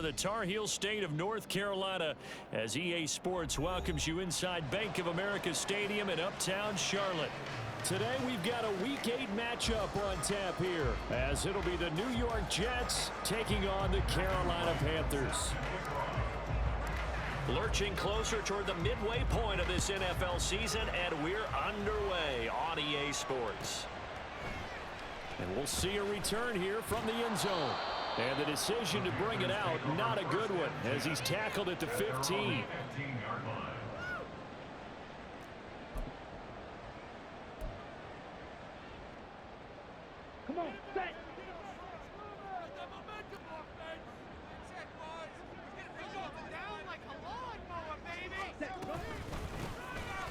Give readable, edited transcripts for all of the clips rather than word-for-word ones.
in the Tar Heel state of North Carolina as EA Sports welcomes you inside Bank of America Stadium in Uptown Charlotte. Today we've got a Week 8 matchup on tap here as it'll be the New York Jets taking on the Carolina Panthers. Lurching closer toward the midway point of this NFL season, and we're underway on EA Sports. And we'll see a return here from the end zone. And the decision to bring it out, not a good one, as he's tackled at the 15. Come on, set.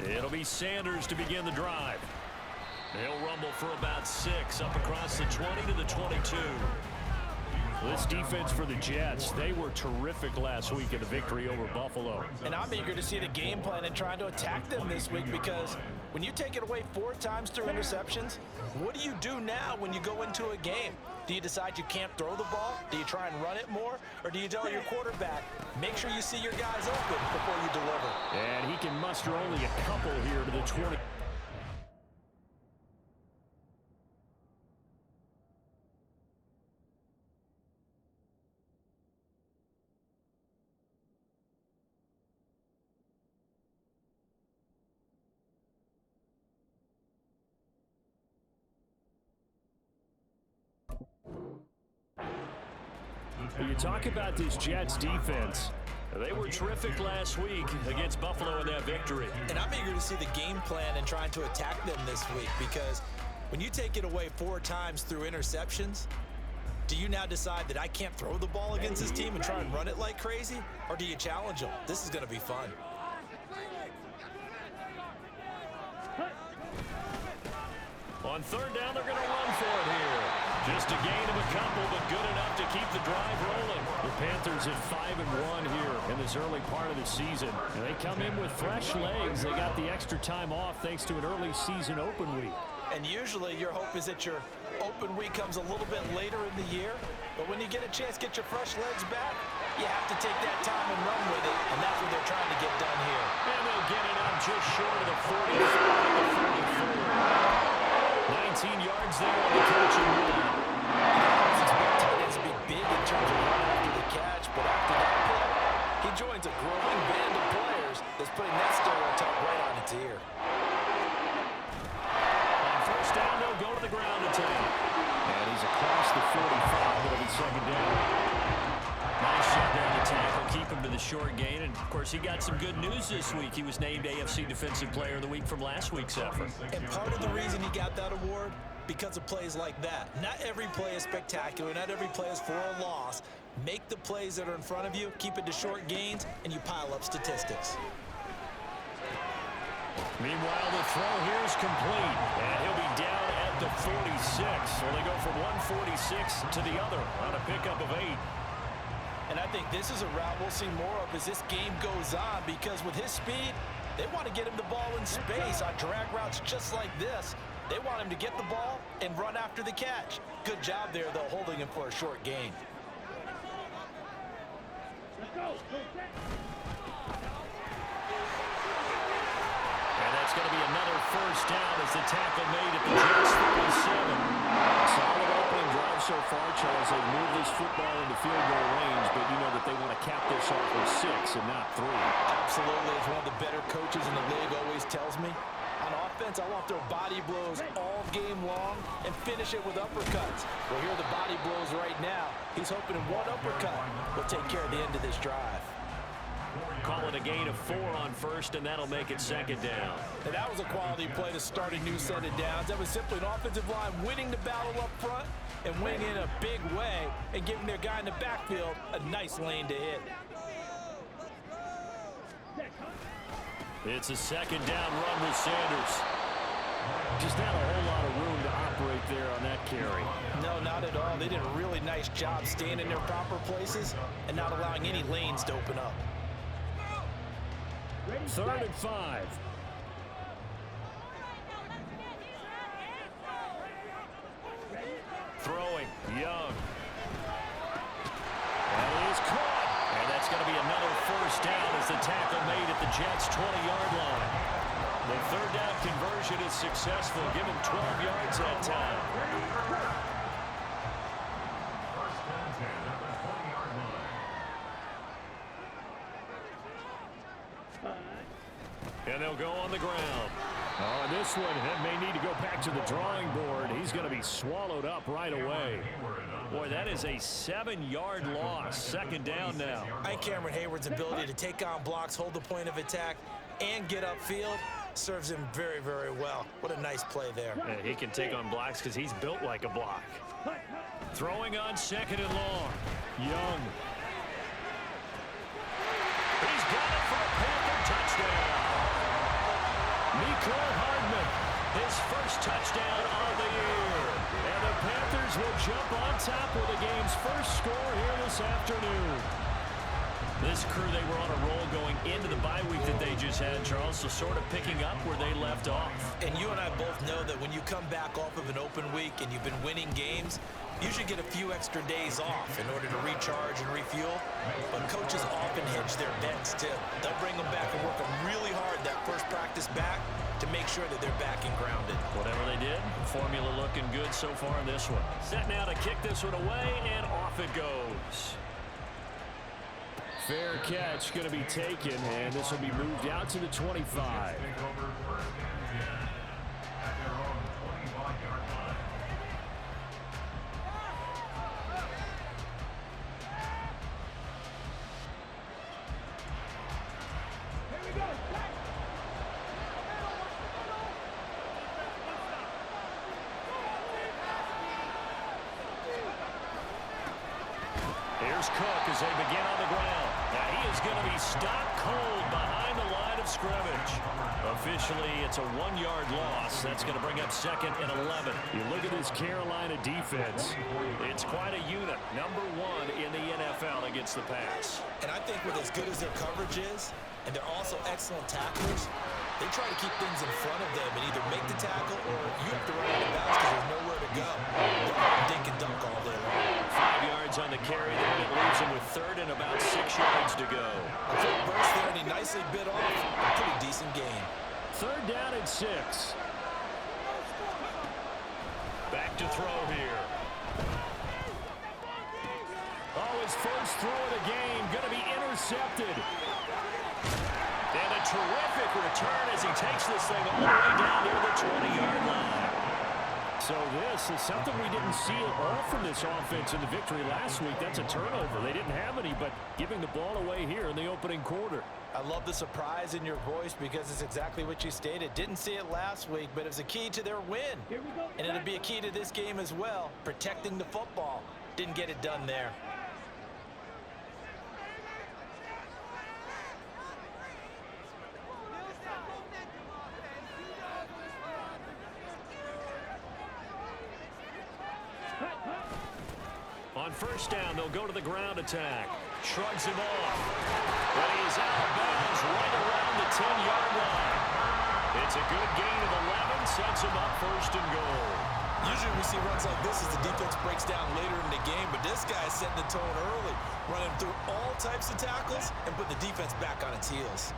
It'll be Sanders to begin the drive. They'll rumble for about 6 up across the 20 to the 22. This defense for the Jets, they were terrific last week in the victory over Buffalo. And I'm eager to see the game plan and trying to attack them this week, because when you take it away 4 times through interceptions, what do you do now when you go into a game? Do you decide you can't throw the ball? Do you try and run it more? Or do you tell your quarterback, make sure you see your guys open before you deliver? And he can muster only a couple here to the 20. You talk about this Jets defense. They were terrific last week against Buffalo in that victory. And I'm eager to see the game plan and trying to attack them this week, because when you take it away 4 times through interceptions, do you now decide that I can't throw the ball against this team and try and run it like crazy? Or do you challenge them? This is going to be fun. On 3rd down, they're going to run for it here. Just a gain of a couple, but good enough to keep the drive rolling. The Panthers at 5-1 here in this early part of the season. And they come in with fresh legs. They got the extra time off thanks to an early season open week. And usually your hope is that your open week comes a little bit later in the year. But when you get a chance to get your fresh legs back, you have to take that time and run with it. And that's what they're trying to get done here. And they'll get it up just short of the 45 to 44. 19 yards there on the catch and run. Tight ends to be big in terms of run after the catch, but after that play, he joins a growing band of players that's putting that stereotype right on its ear. On 1st down, they'll go to the ground attack. And he's across the 45. It'll be 2nd down. Nice shutdown attack. Will keep him to the short gain. And, of course, he got some good news this week. He was named AFC Defensive Player of the Week from last week's effort. And part of the reason he got that award, because of plays like that. Not every play is spectacular. Not every play is for a loss. Make the plays that are in front of you, keep it to short gains, and you pile up statistics. Meanwhile, the throw here is complete. And he'll be down at the 46. So they go from 146 to the other on a pickup of 8. And I think this is a route we'll see more of as this game goes on, because with his speed, they want to get him the ball in space on drag routes just like this. They want him to get the ball and run after the catch. Good job there, though, holding him for a short gain. Let's go. And that's going to be another 1st down as the tackle made at the Jets 37. Solid opening drive so far, Charles. They've moved this football into field goal range, but you know that they want to cap this off with 6 and not 3. Absolutely. As one of the better coaches in the league always tells me, on offense, I want to throw body blows all game long and finish it with uppercuts. Well, here are the body blows right now. He's hoping in one uppercut will take care of the end of this drive. Call it a gain of 4 on 1st, and that'll make it 2nd down. And that was a quality play to start a new set of downs. That was simply an offensive line winning the battle up front and winning in a big way and giving their guy in the backfield a nice lane to hit. It's a 2nd down run with Sanders. Just not a whole lot of room to operate there on that carry. No, not at all. They did a really nice job staying in their proper places and not allowing any lanes to open up. 3rd and 5. Throwing, Young. And he is caught. first down as the tackle made at the Jets' 20-yard line. The third down conversion is successful, giving 12 yards that time. And they'll go on the ground. Oh, this one may need to go back to the drawing board. He's going to be swallowed up right away. Boy, that is a 7-yard loss. Second down now. I think Cameron Hayward's ability to take on blocks, hold the point of attack, and get upfield serves him very, very well. What a nice play there. Yeah, he can take on blocks because he's built like a block. Throwing on second and long. Young. He's got it for a Panther touchdown. Mecole Hardman, his first touchdown of the year. And the Panthers will jump on top with the game's first score here this afternoon. This crew, they were on a roll going into the bye week that they just had, Charles, so sort of picking up where they left off. And you and I both know that when you come back off of an open week and you've been winning games, you should get a few extra days off in order to recharge and refuel. But coaches often hedge their bets, too. They'll bring them back and work them really hard that first practice back to make sure that they're back and grounded. Whatever they did, formula looking good so far in this one. Set now to kick this one away, and off it goes. Fair catch going to be taken, and this will be moved out to the 25. Here's Cook as they begin on the ground. Now he is going to be stopped cold behind the line of scrimmage. Officially, it's a 1-yard loss. That's going to bring up second and 11. You look at this Carolina defense. It's quite a unit. Number 1 in the NFL against the pass. And I think with as good as their coverage is, and they're also excellent tacklers, they try to keep things in front of them and either make the tackle or you have to run out of bounds because there's nowhere to go. They'll dink and dunk all day long. 5 yards on the carry there, and it leaves him with third and about 6 yards to go. A quick burst there, and he nicely bit off a pretty decent gain. Third down and 6. Back to throw here. Oh, his first throw of the game going to be intercepted. And a terrific return as he takes this thing all the way down near the 20-yard line. So this is something we didn't see at all from this offense in the victory last week. That's a turnover. They didn't have any, but giving the ball away here in the opening quarter. I love the surprise in your voice because it's exactly what you stated. Didn't see it last week, but it was a key to their win. And it'll be a key to this game as well, protecting the football. Didn't get it done there. On first down, they'll go to the ground attack. Shrugs him off. But he is out of bounds right around the 10-yard line. It's a good gain of 11, sets him up first and goal. Usually we see runs like this as the defense breaks down later in the game, but this guy is setting the tone early, running through all types of tackles and putting the defense back on its heels.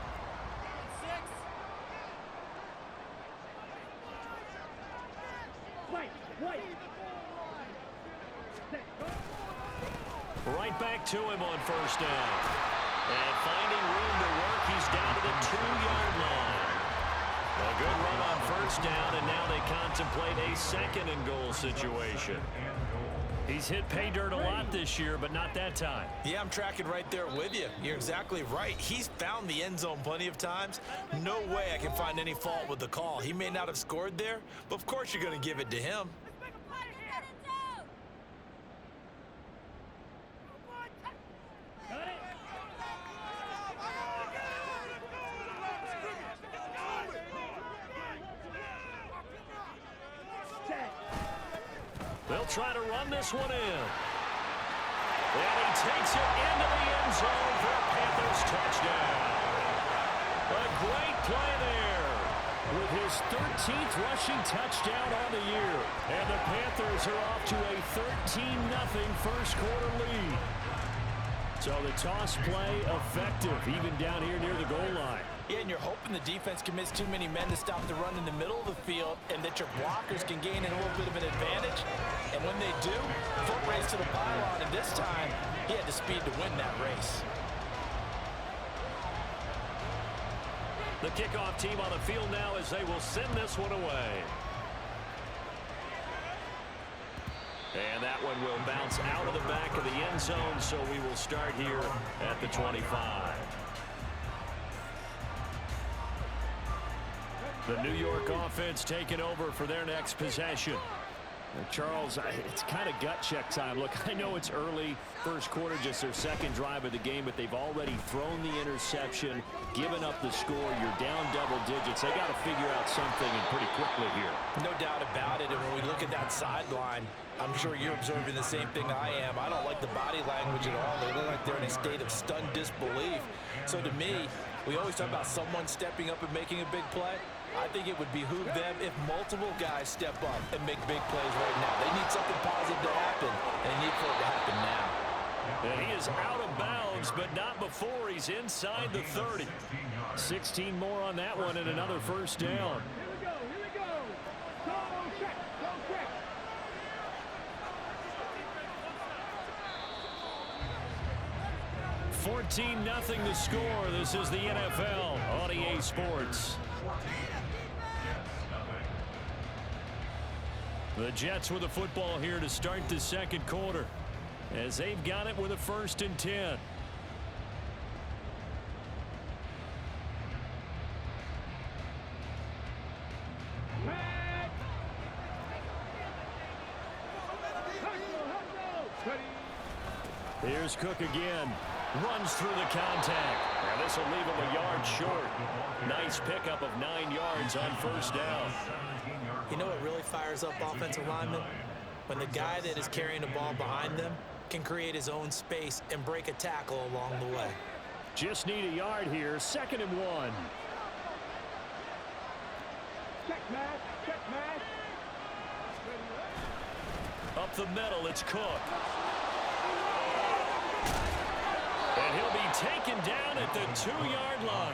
Right back to him on first down. And finding room to work, he's down to the 2-yard line. A good run on first down, and now they contemplate a second and goal situation. He's hit pay dirt a lot this year, but not that time. Yeah, I'm tracking right there with you. You're exactly right. He's found the end zone plenty of times. No way I can find any fault with the call. He may not have scored there, but of course you're going to give it to him. They'll try to run this one in. And he takes it into the end zone for a Panthers touchdown. A great play there with his 13th rushing touchdown on the year. And the Panthers are off to a 13-0 first quarter lead. So the toss play effective, even down here near the goal line. Yeah, and you're hoping the defense commits too many men to stop the run in the middle of the field and that your blockers can gain a little bit of an advantage. And when they do, foot race to the pylon, and this time he had the speed to win that race. The kickoff team on the field now as they will send this one away. And that one will bounce out of the back of the end zone, so we will start here at the 25. The New York offense taking over for their next possession. Charles, it's kind of gut check time. Look, I know it's early, first quarter, just their second drive of the game, but they've already thrown the interception, given up the score. You're down double digits. They got to figure out something and pretty quickly here. No doubt about it. And when we look at that sideline, I'm sure you're observing the same thing I am. I don't like the body language at all. They look like they're in a state of stunned disbelief. So to me, we always talk about someone stepping up and making a big play. I think it would behoove them if multiple guys step up and make big plays right now. They need something positive to happen, and they need for it to happen now. And he is out of bounds, but not before he's inside the 30. 16 more on that one and another first down. Here we go, here we go. Go check, go check. $14-0 the score. This is the NFL on EA Sports. The Jets with the football here to start the second quarter, as they've got it with a 1st and 10. Here's Cook again. Runs through the contact. Now this will leave him a yard short. Nice pickup of 9 yards on first down. You know what really fires up offensive linemen? When the guy that is carrying the ball behind them can create his own space and break a tackle along the way. Just need a yard here. 2nd and 1. Check, Matt. Check, Matt. Up the middle, it's Cook. And he'll be taken down at the 2-yard line.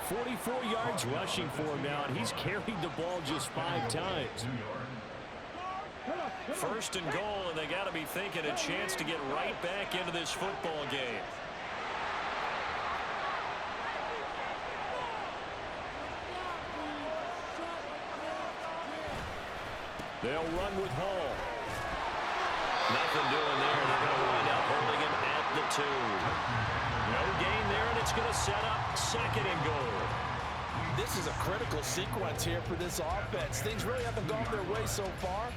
44 yards rushing for him now, and he's carried the ball just 5 times. 1st and goal, and they got to be thinking a chance to get right back into this football game. They'll run with Hall. Nothing doing there. They're going to wind up holding him at the 2. No gain there, and it's going to set up 2nd and goal. This is a critical sequence here for this offense. Things really haven't gone their way so far.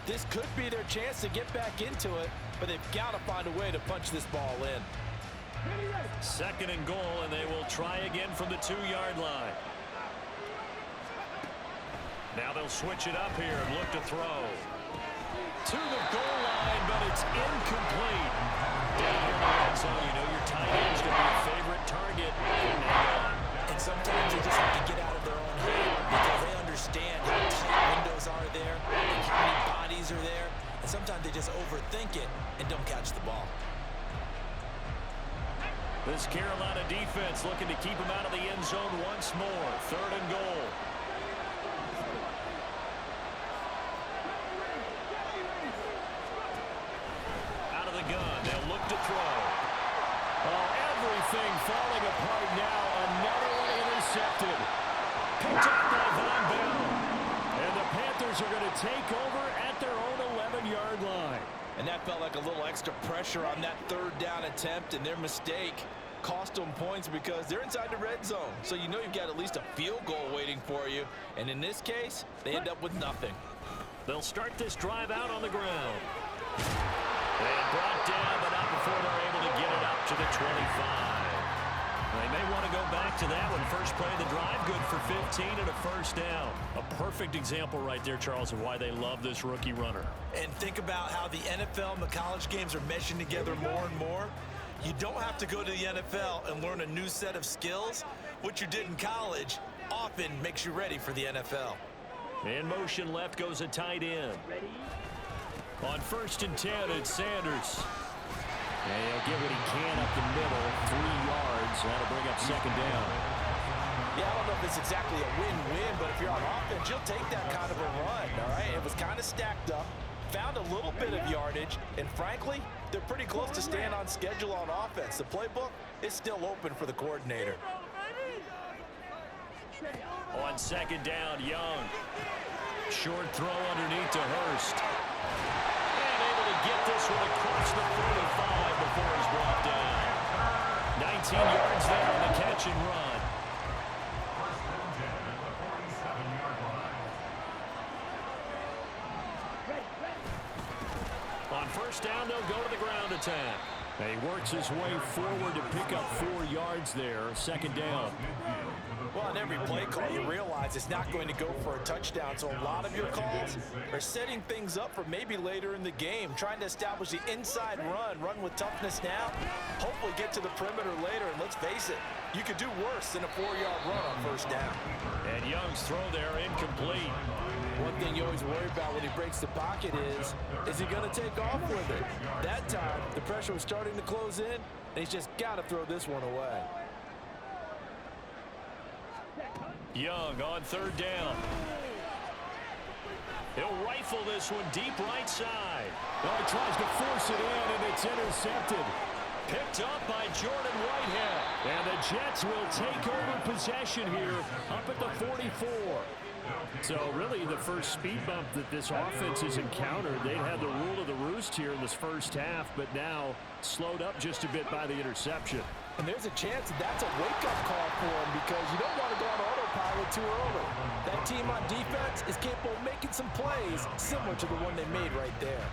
This could be their chance to get back into it, but they've got to find a way to punch this ball in. 2nd and goal, and they will try again from the 2-yard line. Now they'll switch it up here and look to throw. To the goal line, but it's incomplete. Down here in the end zone, you know your tight end's going to be a favorite target from now on. And sometimes they just have to get out of their own head because they understand how tight windows are there and how many bodies are there. And sometimes they just overthink it and don't catch the ball. This Carolina defense looking to keep him out of the end zone once more. 3rd and goal. Out of the gun. They'll look to throw. Oh, everything falling apart now. Another one intercepted. Picked up by Von Bell. And the Panthers are going to take over at their own 11-yard line. And that felt like a little extra pressure on that 3rd down attempt, and their mistake cost them points because they're inside the red zone. So you know you've got at least a field goal waiting for you. And in this case, they end up with nothing. They'll start this drive out on the ground. And brought down, but not before they're able to get it up to the 25. They may want to go back to that one. First play of the drive, good for 15 and a first down. A perfect example right there, Charles, of why they love this rookie runner. And think about how the NFL and the college games are meshing together more and more. You don't have to go to the NFL and learn a new set of skills. What you did in college often makes you ready for the NFL. In motion left goes a tight end. On 1st and 10, it's Sanders. And he'll get what he can up the middle, 3 yards. That'll bring up second down. Yeah, I don't know if it's exactly a win-win, but if you're on offense, you'll take that kind of a run, all right? It was kind of stacked up, found a little bit of yardage, and frankly, they're pretty close to staying on schedule on offense. The playbook is still open for the coordinator. On second down, Young. Short throw underneath to Hurst. And able to get this one across the 45 before he's brought down. 19 yards there on the catch and run. On first down, they'll go to the ground attack. And he works his way forward to pick up 4 yards there. Second down. Well, on every play call, you realize it's not going to go for a touchdown, so a lot of your calls are setting things up for maybe later in the game, trying to establish the inside run with toughness now, hopefully get to the perimeter later, and let's face it, you could do worse than a 4-yard run on first down. And Young's throw there incomplete. One thing you always worry about when he breaks the pocket is he going to take off with it? That time, the pressure was starting to close in, and he's just got to throw this one away. Young on third down. He'll rifle this one deep right side. Oh, he tries to force it in, and it's intercepted. Picked up by Jordan Whitehead. And the Jets will take over possession here up at the 44. So really the first speed bump that this offense has encountered. They had the rule of the roost here in this first half, but now slowed up just a bit by the interception. And there's a chance that's a wake-up call for him because you don't want to go on autopilot too early. That team on defense is capable of making some plays similar to the one they made right there.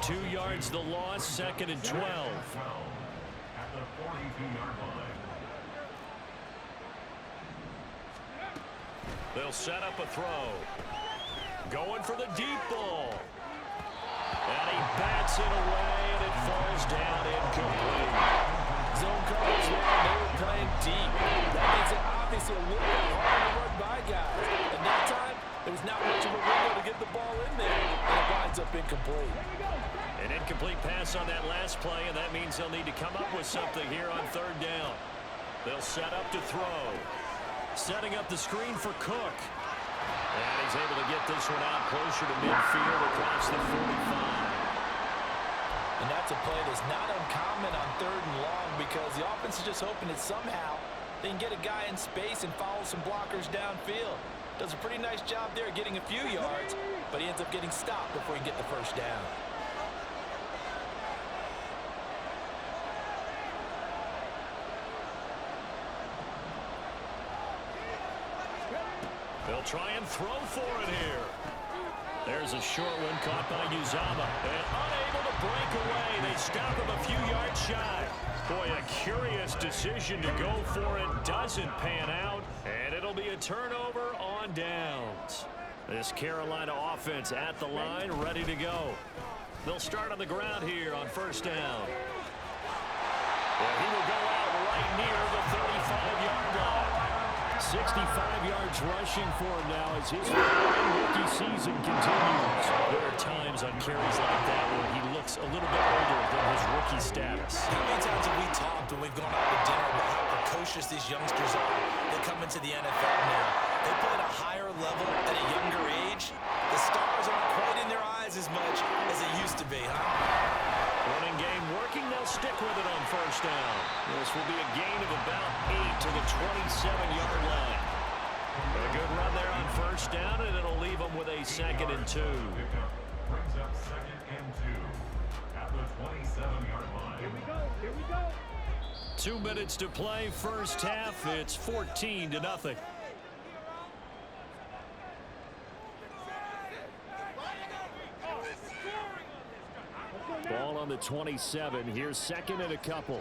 2 yards the loss, second and 12. They'll set up a throw. Going for the deep ball. And he bats it away, and it falls down incomplete. Zone coverage there, they were playing deep. That makes it obviously a little bit harder to run by guys. And that time, there was not much of a window to get the ball in there, and it winds up incomplete. An incomplete pass on that last play, and that means they'll need to come up with something here on third down. They'll set up to throw. Setting up the screen for Cook. And he's able to get this one out closer to midfield across the 45. And that's a play that's not uncommon on third and long because the offense is just hoping that somehow they can get a guy in space and follow some blockers downfield. Does a pretty nice job there getting a few yards, but he ends up getting stopped before he can get the first down. They'll try and throw for it here. There's a short one caught by Uzama. And unable to break away. They stop him a few yards shy. Boy, a curious decision to go for it. Doesn't pan out. And it'll be a turnover on downs. This Carolina offense at the line, ready to go. They'll start on the ground here on first down. Well, he will go out right near the 35-yard line. 65 yards rushing for him now as his rookie season continues. There are times on carries like that where he looks a little bit older than his rookie status. How many times have we talked when we've gone out to dinner about how precocious these youngsters are? They come into the NFL now. They play at a higher level at a younger age. The stars aren't quite in their eyes as much as it used to be, huh? Running game working, they'll stick with it on first down. This will be a gain of about 8 to the 27-yard line. A good run there on first down, and it'll leave them with a second and 2. Brings up second and 2 at the 27-yard line. Here we go, here we go. 2 minutes to play, first half. It's 14-0. Ball on the 27. Here's second and a couple.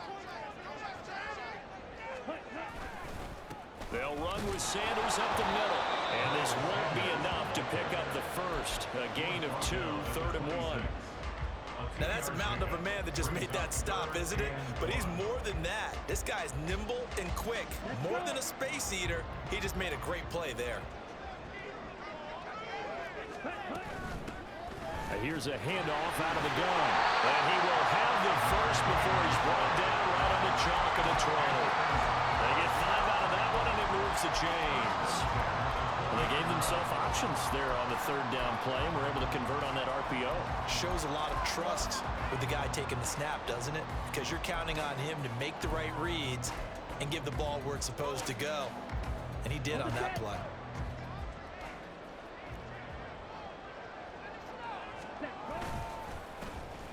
They'll run with Sanders up the middle. And this won't be enough to pick up the first. A gain of 2, third and 1. Now that's a mountain of a man that just made that stop, isn't it? But he's more than that. This guy's nimble and quick. More than a space eater. He just made a great play there. Here's a handoff out of the gun. And he will have the first before he's brought down right on the chalk of the 20. They get 5 out of that one, and it moves the chains. Well, they gave themselves options there on the third down play, and were able to convert on that RPO. Shows a lot of trust with the guy taking the snap, doesn't it? Because you're counting on him to make the right reads and give the ball where it's supposed to go. And he did on that play.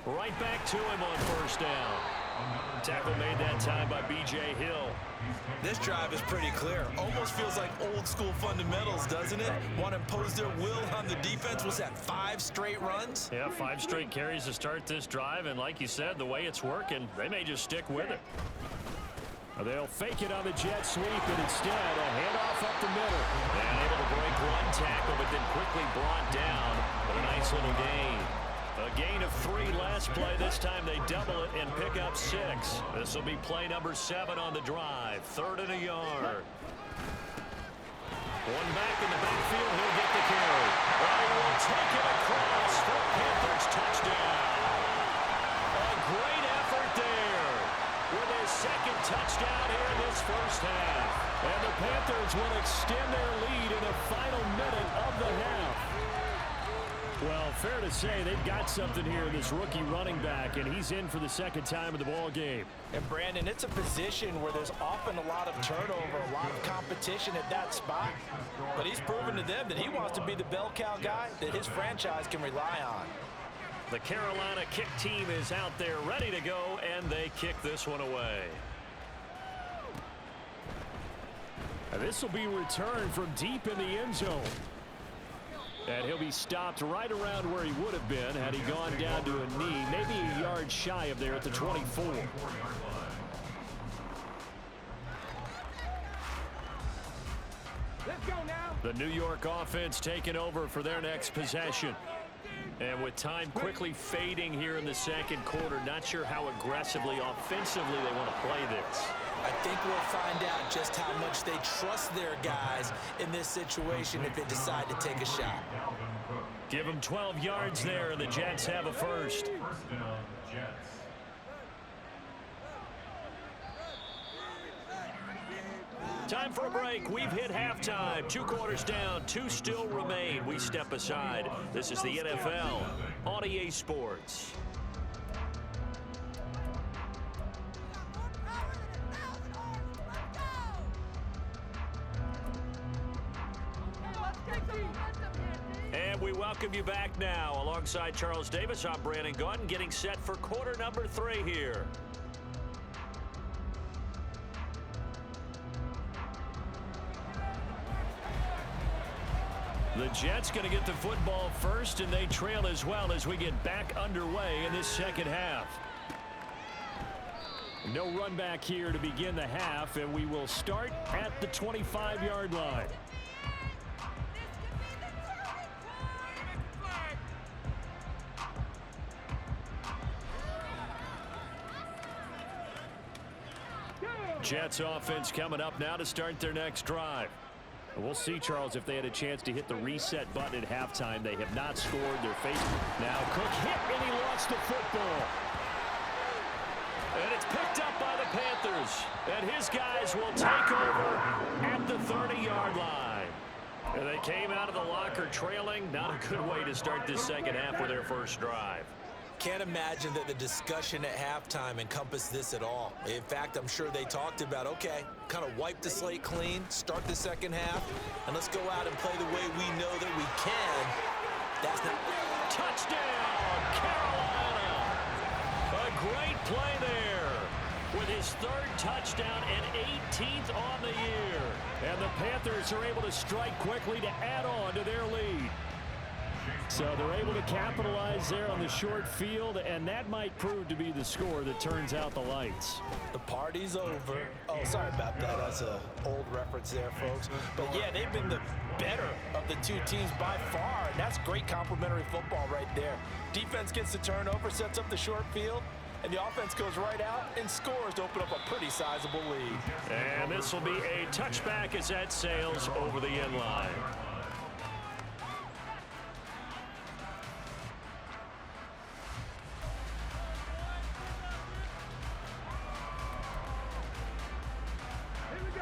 Right back to him on first down. Tackle made that time by B.J. Hill. This drive is pretty clear. Almost feels like old school fundamentals, doesn't it? Want to impose their will on the defense. Was that 5 straight runs? Yeah, 5 straight carries to start this drive. And like you said, the way it's working, they may just stick with it. They'll fake it on the jet sweep, and instead a handoff up the middle. And able to break one tackle, but then quickly brought down. But a nice little gain. A gain of 3 last play. This time they double it and pick up 6. This will be play number 7 on the drive. 3rd and a yard. One back in the backfield. He'll get the carry. Well, he will take it across for Panthers touchdown. A great effort there with his 2nd touchdown here in this first half. And the Panthers will extend their lead in the final minute of the half. Well, fair to say they've got something here, this rookie running back, and he's in for the 2nd time of the ball game. And Brandon, it's a position where there's often a lot of turnover, a lot of competition at that spot. But he's proven to them that he wants to be the bell cow guy that his franchise can rely on. The Carolina kick team is out there ready to go, and they kick this one away. And this will be returned from deep in the end zone. And he'll be stopped right around where he would have been had he gone down to a knee, maybe a yard shy of there at the 24. Let's go now. The New York offense taking over for their next possession. And with time quickly fading here in the 2nd quarter, not sure how aggressively, offensively they want to play this. I think we'll find out just how much they trust their guys in this situation if they decide to take a shot. Give them 12 yards there, and the Jets have a first. First down, Jets. Time for a break. We've hit halftime. 2 quarters down, 2 still remain. We step aside. This is the NFL on EA Sports. And we welcome you back now. Alongside Charles Davis, I'm Brandon Gaudin, getting set for quarter number 3 here. The Jets going to get the football first, and they trail as well as we get back underway in this 2nd half. No run back here to begin the half, and we will start at the 25-yard line. Jets offense coming up now to start their next drive. We'll see, Charles, if they had a chance to hit the reset button at halftime. They have not scored. Their face. Now Cook hit, and he lost the football. And it's picked up by the Panthers. And his guys will take over at the 30-yard line. And they came out of the locker trailing. Not a good way to start this 2nd half with their first drive. Can't imagine that the discussion at halftime encompassed this at all. In fact, I'm sure they talked about, okay, kind of wipe the slate clean, start the 2nd half, and let's go out and play the way we know that we can. That's not... Touchdown, Carolina! A great play there with his 3rd touchdown and 18th on the year. And the Panthers are able to strike quickly to add on to their lead. So they're able to capitalize there on the short field, and that might prove to be the score that turns out the lights. The party's over. Oh, sorry about that. That's an old reference there, folks. But, yeah, they've been the better of the 2 teams by far, and that's great complimentary football right there. Defense gets the turnover, sets up the short field, and the offense goes right out and scores to open up a pretty sizable lead. And this will be a touchback as that sails over the end line.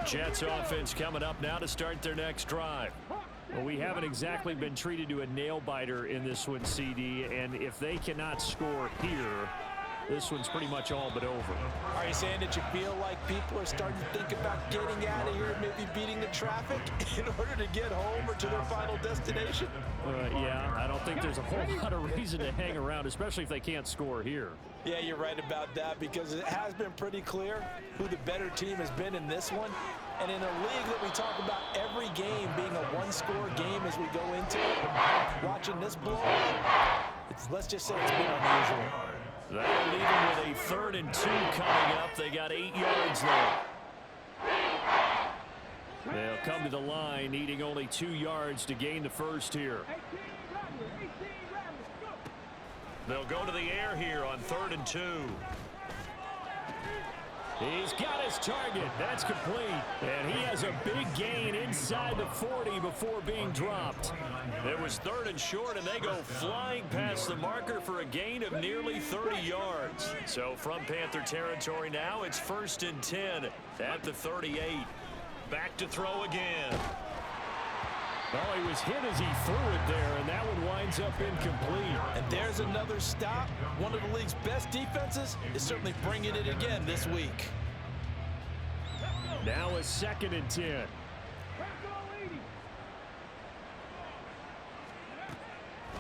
Jets offense coming up now to start their next drive. Well, we haven't exactly been treated to a nail-biter in this one, CD, and if they cannot score here, this one's pretty much all but over. Are you saying that you feel like people are starting to think about getting out of here, maybe beating the traffic in order to get home or to their final destination? Yeah, I don't think there's a whole lot of reason to hang around, especially if they can't score here. Yeah, you're right about that, because it has been pretty clear who the better team has been in this one. And in a league that we talk about every game being a one-score game as we go into it, watching this blowout, let's just say it's been unusual. That'll leave them with a 3rd and 2 coming up. They got 8 yards there. They'll come to the line, needing only 2 yards to gain the first here. They'll go to the air here on 3rd and 2. He's got his target. That's complete. And he has a big gain inside the 40 before being dropped. It was 3rd and short, and they go flying past the marker for a gain of nearly 30 yards. So from Panther territory now, it's 1st and 10 at the 38. Back to throw again. Oh, he was hit as he threw it there, and that one winds up incomplete. And there's another stop. One of the league's best defenses is certainly bringing it again this week. Now a 2nd and 10.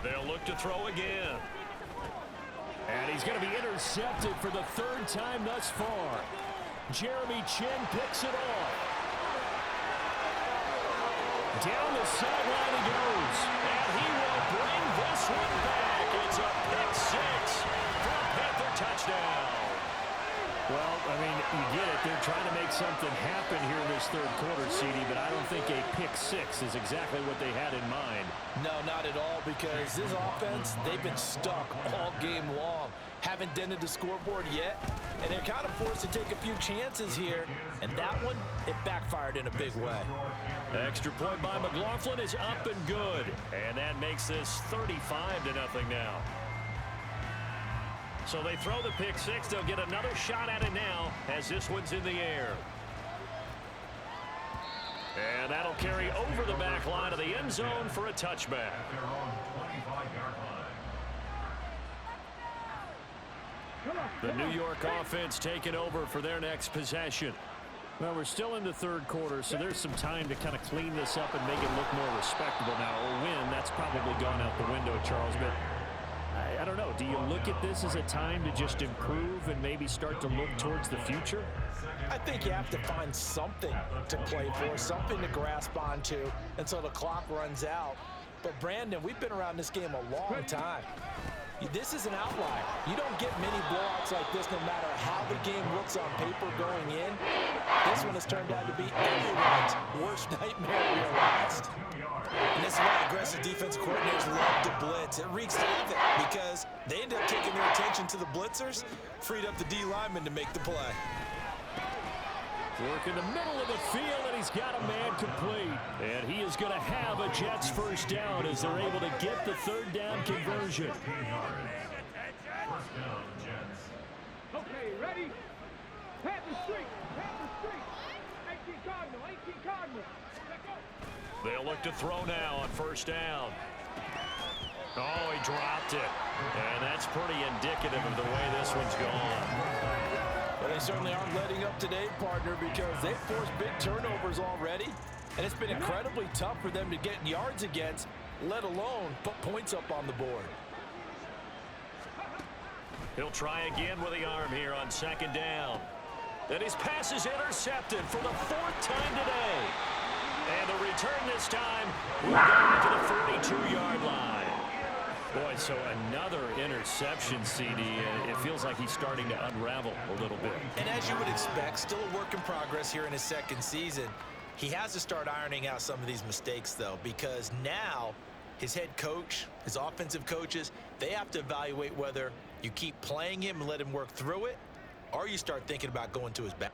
They'll look to throw again. And he's going to be intercepted for the 3rd time thus far. Jeremy Chin picks it off. Down the sideline he goes. And he will bring this one back. It's a pick 6 for a Panther touchdown. Well, I mean, you get it. They're trying to make something happen here in this 3rd quarter, CD, but I don't think a pick 6 is exactly what they had in mind. No, not at all, because this offense, they've been stuck all game long. Haven't dented the scoreboard yet, and they're kind of forced to take a few chances here, and that one, it backfired in a big way. Extra point by McLaughlin is up and good, and that makes this 35-0 now. So they throw the pick 6. They'll get another shot at it now as this one's in the air. And that'll carry over the back line of the end zone for a touchback. The New York offense taking over for their next possession. Well, we're still in the 3rd quarter, so there's some time to kind of clean this up and make it look more respectable. Now, a win, that's probably gone out the window, Charles, but I don't know. Do you look at this as a time to just improve and maybe start to look towards the future? I think you have to find something to play for, something to grasp onto until the clock runs out. But, Brandon, we've been around this game a long time. This is an outlier. You don't get many blowouts like this no matter how the game looks on paper going in. This one has turned out to be everyone's worst nightmare realized. And this is why aggressive defensive coordinators love to blitz. It wreaks havoc because they end up taking their attention to the blitzers, freed up the D lineman to make the play. Work in the middle of the field, and he's got a man complete. And he is going to have a Jets first down as they're able to get the 3rd down conversion. Okay, ready? Pat the street. 18 Cardinal. They'll look to throw now on 1st down. Oh, he dropped it. And that's pretty indicative of the way this one's gone. But they certainly aren't letting up today, partner, because they've forced big turnovers already. And it's been incredibly tough for them to get yards against, let alone put points up on the board. He'll try again with the arm here on 2nd down. And his pass is intercepted for the 4th time today. And the return this time will go to the 42-yard line. Boy, so another interception, CD. It feels like he's starting to unravel a little bit. And as you would expect, still a work in progress here in his 2nd season. He has to start ironing out some of these mistakes, though, because now his head coach, his offensive coaches, they have to evaluate whether you keep playing him and let him work through it, or you start thinking about going to his back.